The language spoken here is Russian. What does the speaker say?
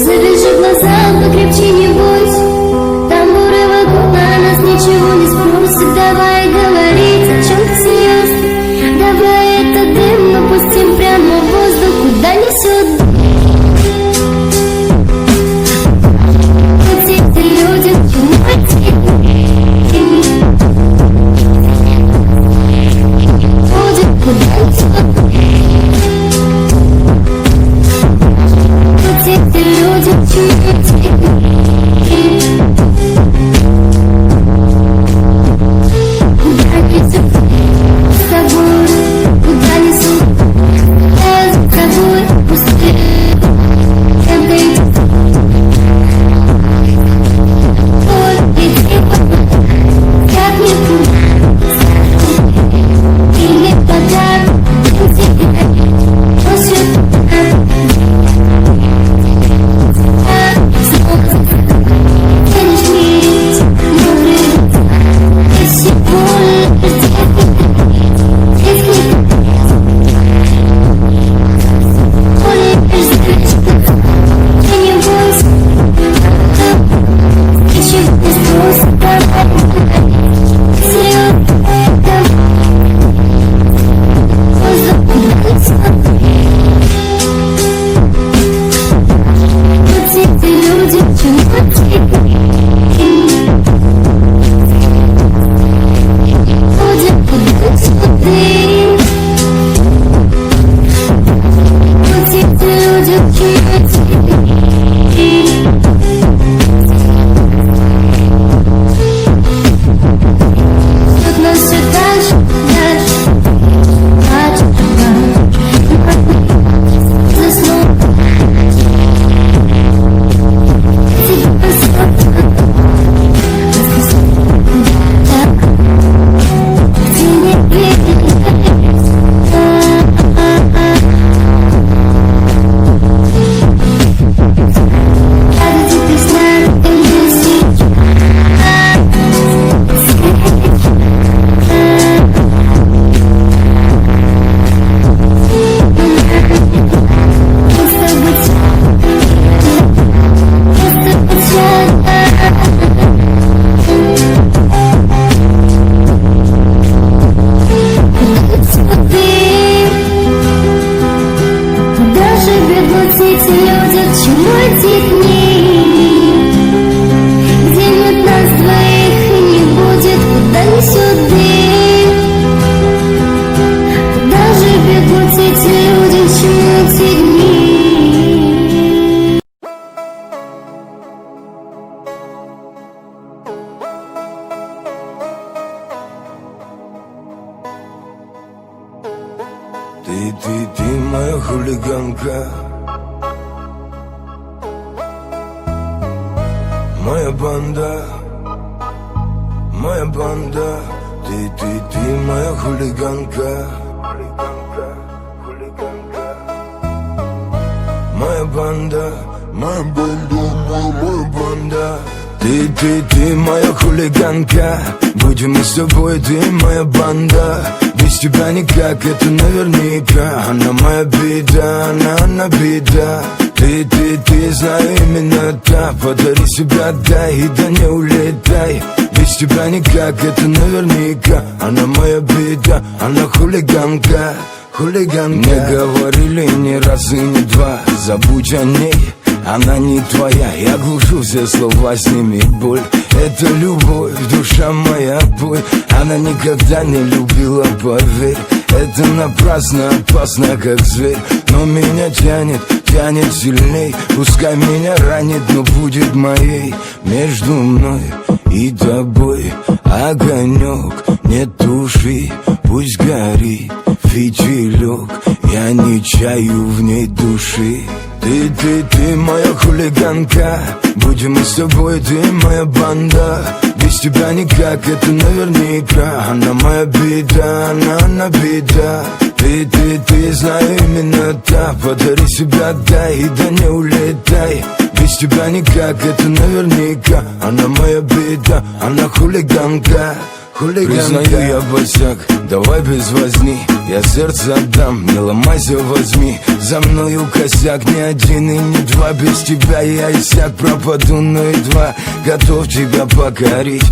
Завяжи глаза, покрепче не бойся. Тамбуры вокруг, а нас ничего не спросит. Давай говорить о чем-то серьезном. Давай этот дым напустим прямо в воздух, куда несет. Вот эти люди, ходят, куда несет. Вот эти люди, куда несет. С тобой, куда несут. Я за тобой пустые. Ой, иди, как мне куда. Или подарок тебе. После Ты моя хулиганка, моя банда, моя банда. Ты моя хулиганка, моя банда, моя банда, моя банда. Ты моя хулиганка, будем мы с тобой, ты моя банда. Без тебя никак, это наверняка. Она моя беда, она беда. Ты, знаю, именно та. Подари себя, дай, и да не улетай. Без тебя никак, это наверняка. Она моя беда, она хулиганка, хулиганка. Мне говорили не раз и не два, забудь о ней, она не твоя. Я глушу все слова, сними боль. Это любовь, душа моя, бой. Она никогда не любила, поверь. Это напрасно, опасно, как зверь. Но меня тянет, тянет сильней. Пускай меня ранит, но будет моей. Между мной и тобой огонек, не туши, пусть горит фитилек. Я не чаю в ней души. Ты моя хулиганка, будем мы с тобой, ты моя банда. Без тебя никак, это наверняка. Она моя беда, она беда. Ты, знаю, именно та. Подари себя, дай, и да не улетай. Без тебя никак, это наверняка. Она моя беда, она хулиганка, хулиганка. Признаю, я босяк, давай без возни. Я сердце отдам, не ломайся, возьми. За мною косяк, не один и не два. Без тебя я иссяк, пропаду, но едва готов тебя покорить.